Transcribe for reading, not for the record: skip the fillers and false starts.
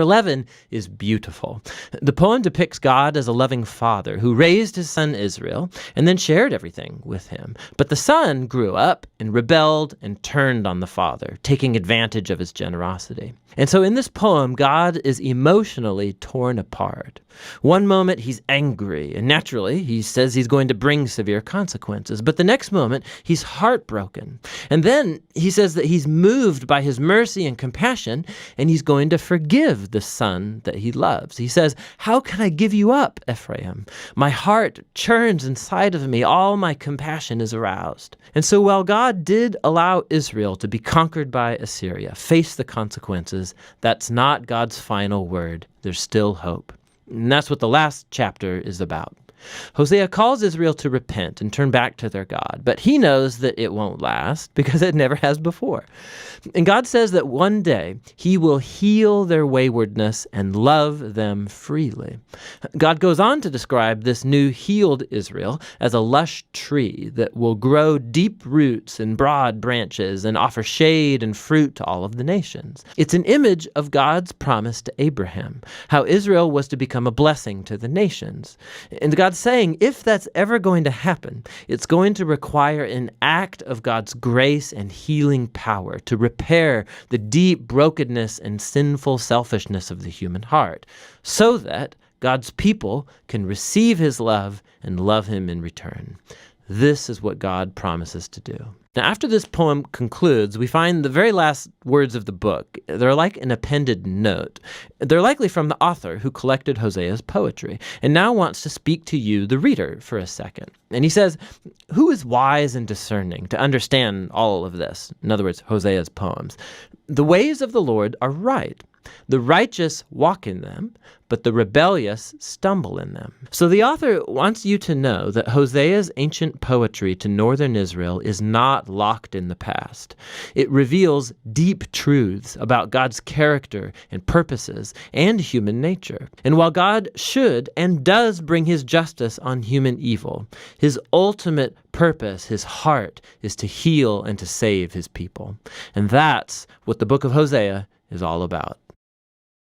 11 is beautiful. The poem depicts God as a loving father who raised his son Israel and then shared everything with him. But the son grew up and rebelled and turned on the father, taking advantage of his generosity. And so in this poem, God is emotionally torn apart. One moment he's angry, and naturally he says he's going to bring severe consequences. But the next moment he's heartbroken. And then he says that he's moved by his mercy and compassion, and he's going to forgive the son that he loves. He says, "How can I give you up, Ephraim? My heart churns inside of me. All my compassion is aroused." And so while God did allow Israel to be conquered by Assyria, face the consequences, that's not God's final word. There's still hope. And that's what the last chapter is about. Hosea calls Israel to repent and turn back to their God, but he knows that it won't last because it never has before. And God says that one day he will heal their waywardness and love them freely. God goes on to describe this new healed Israel as a lush tree that will grow deep roots and broad branches and offer shade and fruit to all of the nations. It's an image of God's promise to Abraham, how Israel was to become a blessing to the nations. And God's saying, if that's ever going to happen, it's going to require an act of God's grace and healing power to repair the deep brokenness and sinful selfishness of the human heart, so that God's people can receive his love and love him in return. This is what God promises to do. Now, after this poem concludes, we find the very last words of the book. They're like an appended note. They're likely from the author who collected Hosea's poetry and now wants to speak to you, the reader, for a second. And he says, "Who is wise and discerning to understand all of this?" In other words, Hosea's poems. "The ways of the Lord are right. The righteous walk in them, but the rebellious stumble in them." So the author wants you to know that Hosea's ancient poetry to northern Israel is not locked in the past. It reveals deep truths about God's character and purposes and human nature. And while God should and does bring his justice on human evil, his ultimate purpose, his heart, is to heal and to save his people. And that's what the book of Hosea is all about.